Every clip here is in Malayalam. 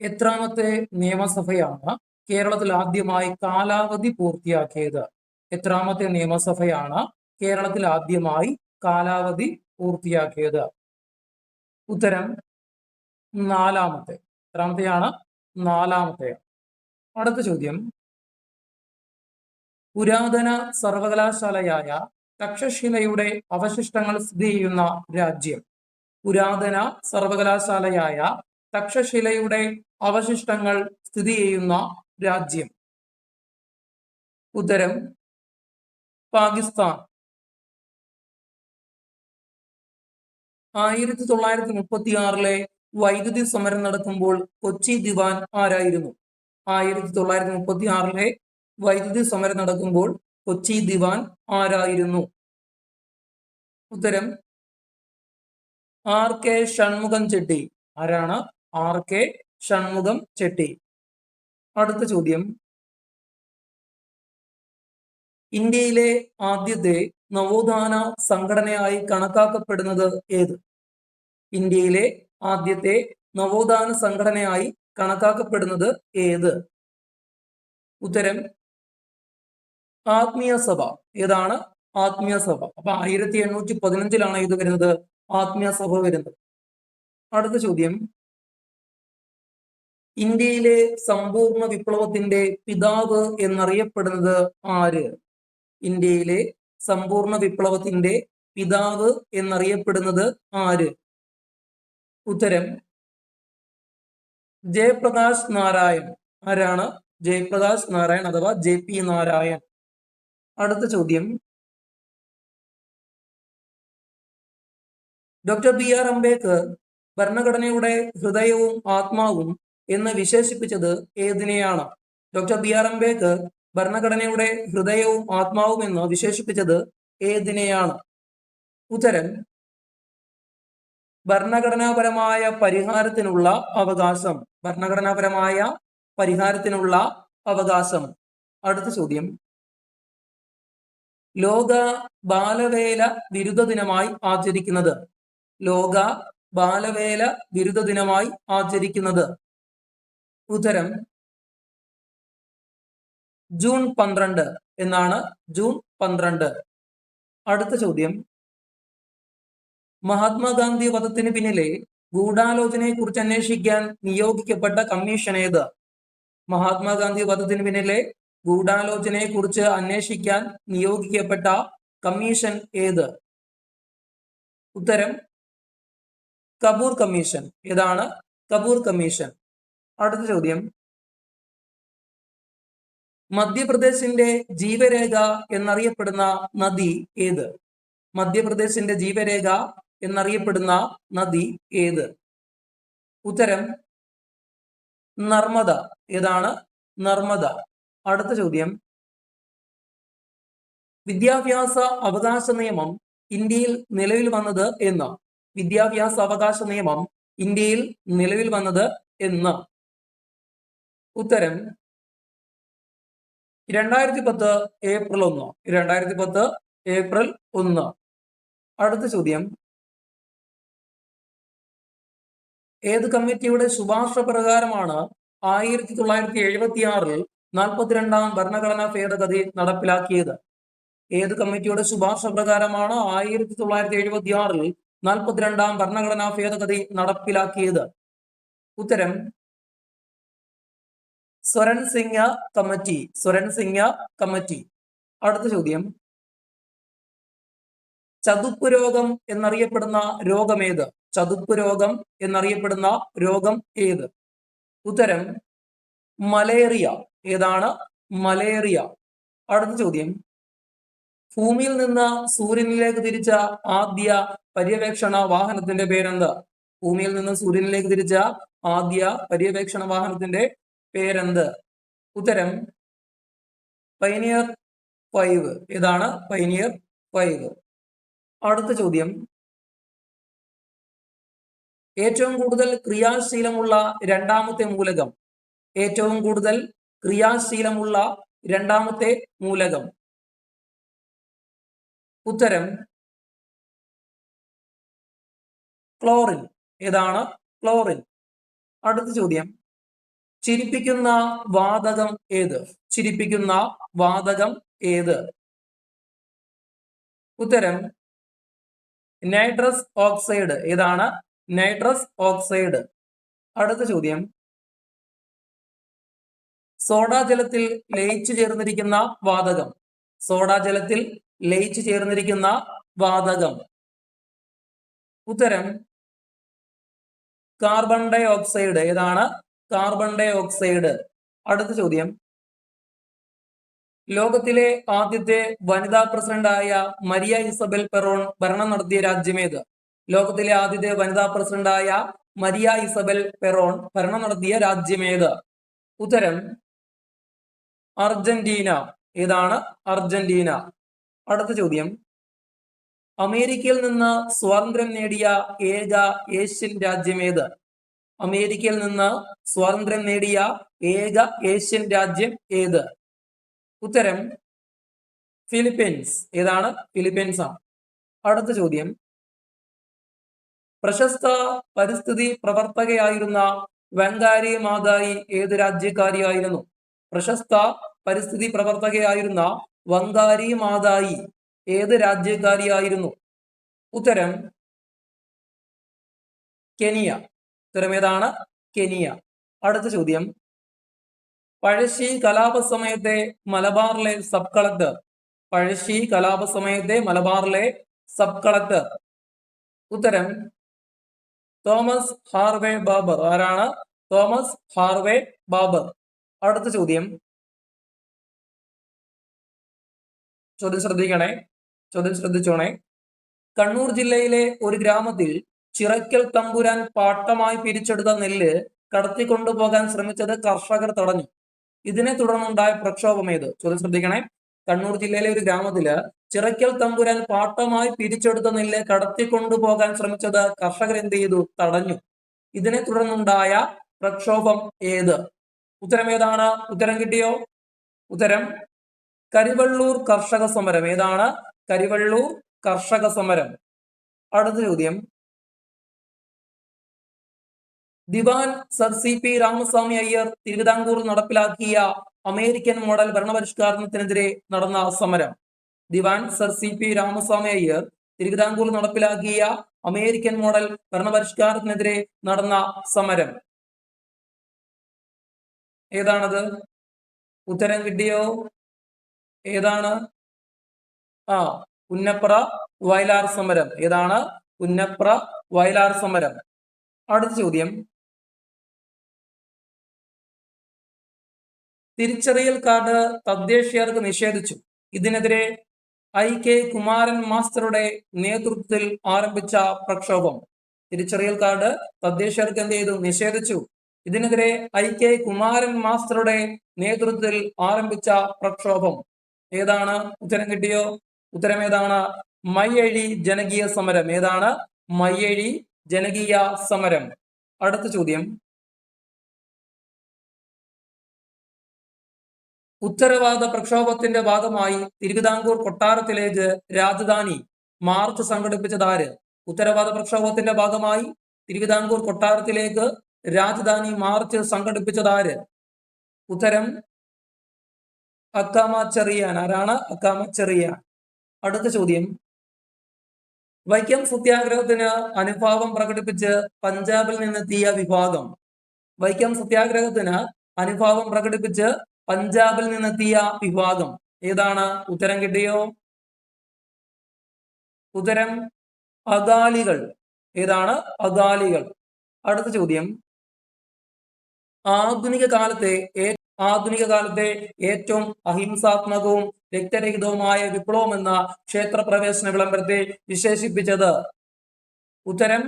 എത്രാമത്തെ നിയമസഭയാണ് കേരളത്തിൽ ആദ്യമായി കാലാവധി പൂർത്തിയാക്കിയത്? എത്രാമത്തെ നിയമസഭയാണ് കേരളത്തിൽ ആദ്യമായി കാലാവധി പൂർത്തിയാക്കിയത്? ഉത്തരം നാലാമത്തെ. എത്രാമത്തെയാണ്? നാലാമത്തെ. അടുത്ത ചോദ്യം, പുരാതന സർവകലാശാലയായ തക്ഷശിലയുടെ അവശിഷ്ടങ്ങൾ സ്ഥിതി ചെയ്യുന്ന രാജ്യം? പുരാതന സർവകലാശാലയായ തക്ഷശിലയുടെ അവശിഷ്ടങ്ങൾ സ്ഥിതി ചെയ്യുന്ന രാജ്യം? ഉത്തരം പാകിസ്ഥാൻ. 1936 വൈദ്യുതി സമരം നടക്കുമ്പോൾ കൊച്ചി ദിവാൻ ആരായിരുന്നു? 1936 വൈദ്യുതി സമരം നടക്കുമ്പോൾ കൊച്ചി ദിവാൻ ആരായിരുന്നു? ഉത്തരം R.K. ഷൺമുഖം ചെട്ടി. ആരാണ്? R.K. ഷൺമുഖം ചെട്ടി. അടുത്ത ചോദ്യം, ഇന്ത്യയിലെ ആദ്യത്തെ നവോത്ഥാന സംഘടനയായി കണക്കാക്കപ്പെടുന്നത് ഏത്? ഇന്ത്യയിലെ ആദ്യത്തെ നവോത്ഥാന സംഘടനയായി കണക്കാക്കപ്പെടുന്നത് ഏത്? ഉത്തരം ആത്മീയ സഭ. ഏതാണ്? ആത്മീയ സഭ. അപ്പൊ 1815 ഇത് വരുന്നത്, ആത്മീയ സഭ വരുന്നത്. അടുത്ത ചോദ്യം, ഇന്ത്യയിലെ സമ്പൂർണ്ണ വിപ്ലവത്തിന്റെ പിതാവ് എന്നറിയപ്പെടുന്നത് ആര്? ഇന്ത്യയിലെ സമ്പൂർണ്ണ വിപ്ലവത്തിന്റെ പിതാവ് എന്നറിയപ്പെടുന്നത് ആര്? ഉത്തരം ജയപ്രകാശ് നാരായൺ. ആരാണ്? ജയപ്രകാശ് നാരായൺ അഥവാ JP നാരായൺ. അടുത്ത ചോദ്യം, ഡോക്ടർ BR അംബേദ്കർ ഭരണഘടനയുടെ ഹൃദയവും ആത്മാവും എന്ന് വിശേഷിപ്പിച്ചത് ഏതിനെയാണ്? ഡോക്ടർ BR അംബേദ്കർ ഭരണഘടനയുടെ ഹൃദയവും ആത്മാവും എന്ന് വിശേഷിപ്പിച്ചത് ഏതിനെയാണ്? ഉത്തരം ഭരണഘടനാപരമായ പരിഹാരത്തിനുള്ള അവകാശം. ഭരണഘടനാപരമായ പരിഹാരത്തിനുള്ള അവകാശം. അടുത്ത ചോദ്യം, ലോക ബാലവേല വിരുദ്ധ ദിനമായി ആചരിക്കുന്നത്? ലോക ബാലവേല വിരുദ്ധ ദിനമായി ആചരിക്കുന്നത്? ഉത്തരം ജൂൺ 12 എന്നാണ്. ജൂൺ 12. അടുത്ത ചോദ്യം, മഹാത്മാഗാന്ധി വധത്തിന് പിന്നിലെ ഗൂഢാലോചനയെ കുറിച്ച് അന്വേഷിക്കാൻ നിയോഗിക്കപ്പെട്ട കമ്മീഷൻ ഏത്? മഹാത്മാഗാന്ധി വധത്തിന് പിന്നിലെ ഗൂഢാലോചനയെ കുറിച്ച് അന്വേഷിക്കാൻ നിയോഗിക്കപ്പെട്ട കമ്മീഷൻ ഏത്? ഉത്തരം കപൂർ കമ്മീഷൻ. ഏതാണ്? കപൂർ കമ്മീഷൻ. അടുത്ത ചോദ്യം, മധ്യപ്രദേശിന്റെ ജീവരേഖ എന്നറിയപ്പെടുന്ന നദി ഏത്? മധ്യപ്രദേശിന്റെ ജീവരേഖ എന്നറിയപ്പെടുന്ന നദി ഏത്? ഉത്തരം നർമ്മദ. ഏതാണ്? നർമ്മദ. അടുത്ത ചോദ്യം, വിദ്യാഭ്യാസ അവകാശ നിയമം ഇന്ത്യയിൽ നിലവിൽ വന്നത് എന്ന്? വിദ്യാഭ്യാസ അവകാശ നിയമം ഇന്ത്യയിൽ നിലവിൽ വന്നത് എന്ന്? ഉത്തരം 2010 ഏപ്രിൽ 1. 2010 ഏപ്രിൽ 1. അടുത്ത ചോദ്യം, ഏത് കമ്മിറ്റിയുടെ ശുപാർശ പ്രകാരമാണ് 1976 42ാം ഭരണഘടനാ ഭേദഗതി നടപ്പിലാക്കിയത്? ഏത് കമ്മിറ്റിയുടെ ശുപാർശ പ്രകാരമാണ് 1976 42ാം ഭരണഘടനാ ഭേദഗതി നടപ്പിലാക്കിയത്? ഉത്തരം സ്വരൺ സിംഗ് കമ്മിറ്റി. സ്വരൺ സിംഗ് കമ്മിറ്റി. അടുത്ത ചോദ്യം, ചതുപ്പ് രോഗം എന്നറിയപ്പെടുന്ന രോഗം ഏത്? ചതുപ്പ് രോഗം എന്നറിയപ്പെടുന്ന രോഗം ഏത്? ഉത്തരം മലേറിയ. ഏതാണ്? മലേറിയ. അടുത്ത ചോദ്യം, ഭൂമിയിൽ നിന്ന് സൂര്യനിലേക്ക് തിരിച്ച ആദ്യ പര്യവേക്ഷണ വാഹനത്തിന്റെ പേരെന്ത്? ഭൂമിയിൽ നിന്ന് സൂര്യനിലേക്ക് തിരിച്ച ആദ്യ പര്യവേക്ഷണ വാഹനത്തിന്റെ പേരെന്ത്? ഉത്തരം പൈനിയർ 5. ഏതാണ്? പൈനിയർ 5. അടുത്ത ചോദ്യം, ഏറ്റവും കൂടുതൽ ക്രിയാശീലമുള്ള രണ്ടാമത്തെ മൂലകം? ഏറ്റവും കൂടുതൽ ക്രിയാശീലമുള്ള രണ്ടാമത്തെ മൂലകം? ഉത്തരം ക്ലോറിൻ. ഏതാണ്? ക്ലോറിൻ. അടുത്ത ചോദ്യം, ചിരിപ്പിക്കുന്ന വാതകം ഏത്? ചിരിപ്പിക്കുന്ന വാതകം ഏത്? ഉത്തരം നൈട്രസ് ഓക്സൈഡ്. ഏതാണ്? Nitrous oxide. അടുത്ത ചോദ്യം, സോഡാജലത്തിൽ ലയിച്ചു ചേർന്നിരിക്കുന്ന വാതകം. സോഡാജലത്തിൽ ലയിച്ചു ചേർന്നിരിക്കുന്ന വാതകം. ഉത്തരം കാർബൺ ഡൈ ഓക്സൈഡ്. ഏതാണ്? Carbon dioxide. അടുത്ത ചോദ്യം, ലോകത്തിലെ ആദ്യത്തെ വനിതാ പ്രസിഡന്റായ മരിയ ഇസബെൽ പെറോൺ ഭരണം നടത്തിയ രാജ്യമേത്? ലോകത്തിലെ ആദ്യത്തെ വനിതാ പ്രസിഡന്റായ മരിയ ഇസബെൽ പെറോൺ ഭരണം നടത്തിയ രാജ്യമേത്? ഉത്തരം അർജന്റീന. ഏതാണ്? അർജന്റീന. അടുത്ത ചോദ്യം, അമേരിക്കയിൽ നിന്ന് സ്വാതന്ത്ര്യം നേടിയ ഏക ഏഷ്യൻ രാജ്യമേത്? അമേരിക്കയിൽ നിന്ന് സ്വാതന്ത്ര്യം നേടിയ ഏക ഏഷ്യൻ രാജ്യം ഏത്? ഉത്തരം ഫിലിപ്പീൻസ്. ഏതാണ്? ഫിലിപ്പീൻസ് ആണ്. അടുത്ത ചോദ്യം, പ്രശസ്ത പരിസ്ഥിതി പ്രവർത്തകയായിരുന്ന വങ്കാരി മാതായി ഏത് രാജ്യക്കാരിയായിരുന്നു? പ്രശസ്ത പരിസ്ഥിതി പ്രവർത്തകയായിരുന്ന വങ്കാരി മാതായി ഏത് രാജ്യക്കാരിയായിരുന്നു? ഉത്തരം കെനിയ. ഉത്തരം ഏതാണ്? കെനിയ. അടുത്ത ചോദ്യം, പഴശ്ശി കലാപ സമയത്തെ മലബാറിലെ സബ് കളക്ടർ. പഴശ്ശി കലാപ സമയത്തെ മലബാറിലെ സബ് കളക്ടർ. ഉത്തരം തോമസ് ഹാർവേ ബാബർ. ആരാണ്? Thomas Harvey Babur. അടുത്ത ചോദ്യം, ചോദ്യം ശ്രദ്ധിക്കണേ, ചോദ്യം ശ്രദ്ധിച്ചോണേ. കണ്ണൂർ ജില്ലയിലെ ഒരു ഗ്രാമത്തിൽ ചിറക്കൽ തമ്പുരാൻ പാട്ടമായി പിരിച്ചെടുത്ത നെല്ല് കടത്തിക്കൊണ്ടുപോകാൻ ശ്രമിച്ചത് കർഷകർ തടഞ്ഞു. ഇതിനെ തുടർന്നുണ്ടായ പ്രക്ഷോഭം ഏത്? ചോദ്യം ശ്രദ്ധിക്കണേ. കണ്ണൂർ ജില്ലയിലെ ഒരു ഗ്രാമത്തില് ചിറക്കൽ തമ്പുരാൻ പാട്ടമായി പിരിച്ചെടുത്ത നെല്ല് കടത്തിക്കൊണ്ടുപോകാൻ ശ്രമിച്ചത് കർഷകർ എന്ത് ചെയ്തു? തടഞ്ഞു. ഇതിനെ തുടർന്നുണ്ടായ പ്രക്ഷോഭം ഏത്? ഉത്തരം ഏതാണ്? ഉത്തരം കിട്ടിയോ? ഉത്തരം കരിവള്ളൂർ കർഷക സമരം. ഏതാണ്? കരിവള്ളൂർ കർഷക സമരം. അടുത്ത ചോദ്യം, ദിവാൻ സർ CP രാമസ്വാമി അയ്യർ തിരുവിതാംകൂർ നടപ്പിലാക്കിയ അമേരിക്കൻ മോഡൽ ഭരണപരിഷ്കരണത്തിനെതിരെ നടന്ന സമരം. ദിവാൻ സർ CP രാമസ്വാമി അയ്യർ തിരുവിതാംകൂർ നടപ്പിലാക്കിയ അമേരിക്കൻ മോഡൽ ഭരണപരിഷ്കാരത്തിനെതിരെ നടന്ന സമരം ഏതാണത്? ഉത്തരം കിട്ടിയോ? ഏതാണ്? പുന്നപ്ര വയലാർ സമരം. ഏതാണ്? പുന്നപ്ര വയലാർ സമരം. അടുത്ത ചോദ്യം, തിരിച്ചറിയൽ കാർഡ് തദ്ദേശീയർക്ക് നിഷേധിച്ചു. ഇതിനെതിരെ IK കുമാരൻ മാസ്റ്ററുടെ നേതൃത്വത്തിൽ ആരംഭിച്ച പ്രക്ഷോഭം. തിരിച്ചറിയൽ കാർഡ് തദ്ദേശീയർക്ക് എന്ത് ചെയ്തു? നിഷേധിച്ചു. ഇതിനെതിരെ IK കുമാരൻ മാസ്റ്ററുടെ നേതൃത്വത്തിൽ ആരംഭിച്ച പ്രക്ഷോഭം ഏതാണ്? ഉത്തരം കിട്ടിയോ? ഉത്തരം ഏതാണ്? മയ്യഴി ജനകീയ സമരം. ഏതാണ്? മയ്യഴി ജനകീയ സമരം. അടുത്ത ചോദ്യം, ഉത്തരവാദ പ്രക്ഷോഭത്തിന്റെ ഭാഗമായി തിരുവിതാംകൂർ കൊട്ടാരത്തിലേക്ക് രാജധാനി മാർച്ച് സംഘടിപ്പിച്ചതാര്? ഉത്തരവാദ പ്രക്ഷോഭത്തിന്റെ ഭാഗമായി തിരുവിതാംകൂർ കൊട്ടാരത്തിലേക്ക് രാജധാനി മാർച്ച് സംഘടിപ്പിച്ചതാര്? ഉത്തരം അക്കാമ ചെറിയാൻ. ആരാണ്? അക്കാമ ചെറിയാൻ. അടുത്ത ചോദ്യം, വൈക്കം സത്യാഗ്രഹത്തിന് അനുഭാവം പ്രകടിപ്പിച്ച് പഞ്ചാബിൽ നിന്നെത്തിയ വിഭാഗം. വൈക്കം സത്യാഗ്രഹത്തിന് അനുഭാവം പ്രകടിപ്പിച്ച് പഞ്ചാബിൽ നിന്നെത്തിയ വിഭാഗം ഏതാണ്? ഉത്തരം കിട്ടിയോ? ഉത്തരം അകാലികൾ. ഏതാണ്? അകാലികൾ. അടുത്ത ചോദ്യം, ആധുനിക കാലത്തെ ഏറ്റവും അഹിംസാത്മകവും രക്തരഹിതവുമായ വിപ്ലവം എന്ന ക്ഷേത്രപ്രവേശന വിളംബരത്തെ വിശേഷിപ്പിച്ചത്? ഉത്തരം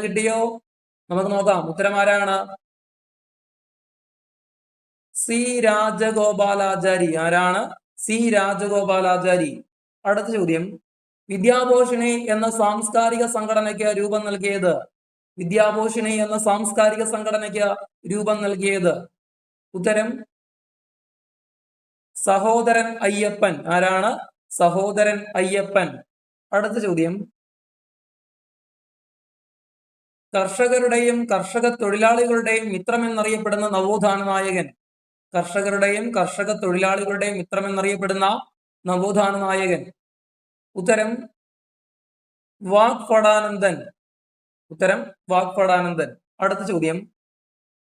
കിട്ടിയോ? നമുക്ക് നോക്കാം. ഉത്തരം ആരാണ്? C രാജഗോപാലാചാരി. ആരാണ്? C രാജഗോപാലാചാരി. അടുത്ത ചോദ്യം, വിദ്യാഭോഷിണി എന്ന സാംസ്കാരിക സംഘടനയ്ക്ക് രൂപം നൽകിയത്? വിദ്യാഭോഷിണി എന്ന സാംസ്കാരിക സംഘടനയ്ക്ക് രൂപം നൽകിയത്? ഉത്തരം സഹോദരൻ അയ്യപ്പൻ. ആരാണ്? സഹോദരൻ അയ്യപ്പൻ. അടുത്ത ചോദ്യം, കർഷകരുടെയും കർഷക തൊഴിലാളികളുടെയും മിത്രമെന്നറിയപ്പെടുന്ന നവോത്ഥാന നായകൻ. കർഷകരുടെയും കർഷക തൊഴിലാളികളുടെയും മിത്രമെന്നറിയപ്പെടുന്ന നവോത്ഥാന നായകൻ. ഉത്തരം വാഗ്ഭടാനന്ദൻ. ഉത്തരം വാഗ്ഭടാനന്ദൻ. അടുത്ത ചോദ്യം,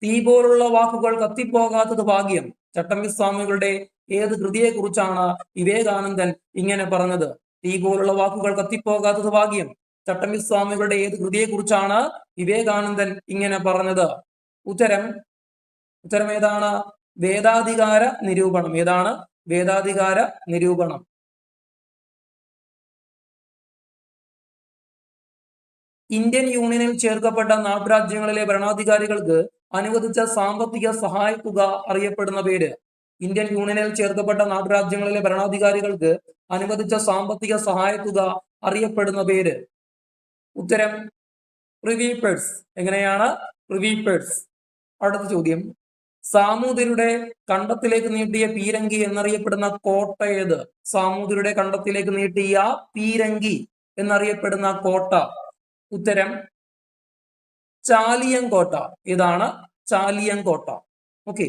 തീ പോലുള്ള വാക്കുകൾ കത്തിപ്പോകാത്തത് ഭാഗ്യം. ചട്ടമ്പി സ്വാമികളുടെ ഏത് കൃതിയെ കുറിച്ചാണ് വിവേകാനന്ദൻ ഇങ്ങനെ പറഞ്ഞത്? തീ പോലുള്ള വാക്കുകൾ കത്തിപ്പോകാത്തത് ഭാഗ്യം. ചട്ടമ്പി സ്വാമികളുടെ ഏത് കൃതിയെ കുറിച്ചാണ് വിവേകാനന്ദൻ ഇങ്ങനെ പറഞ്ഞത്? ഉത്തരം ഏതാണ്? വേദാധികാര നിരൂപണം. ഏതാണ്? വേദാധികാര നിരൂപണം. ഇന്ത്യൻ യൂണിയനിൽ ചേർക്കപ്പെട്ട നാട്ടുരാജ്യങ്ങളിലെ ഭരണാധികാരികൾക്ക് അനുവദിച്ച സാമ്പത്തിക സഹായത്തുക അറിയപ്പെടുന്ന പേര്. ഇന്ത്യൻ യൂണിയനിൽ ചേർക്കപ്പെട്ട നാട്ടുരാജ്യങ്ങളിലെ ഭരണാധികാരികൾക്ക് അനുവദിച്ച സാമ്പത്തിക സഹായത്തുക അറിയപ്പെടുന്ന പേര്. ഉത്തരം റിവീപ്പേഴ്സ്. എങ്ങനെയാണ്? റിവീപ്പേഴ്സ്. അടുത്ത ചോദ്യം, സാമൂതിരിയുടെ കണ്ടത്തിലേക്ക് നീട്ടിയ പീരങ്കി എന്നറിയപ്പെടുന്ന കോട്ട ഏത്? സാമൂതിരിയുടെ കണ്ടത്തിലേക്ക് നീട്ടിയ പീരങ്കി എന്നറിയപ്പെടുന്ന കോട്ട. ഉത്തരം ചാലിയങ്കോട്ട. ഇതാണ് ചാലിയങ്കോട്ട. ഓക്കെ.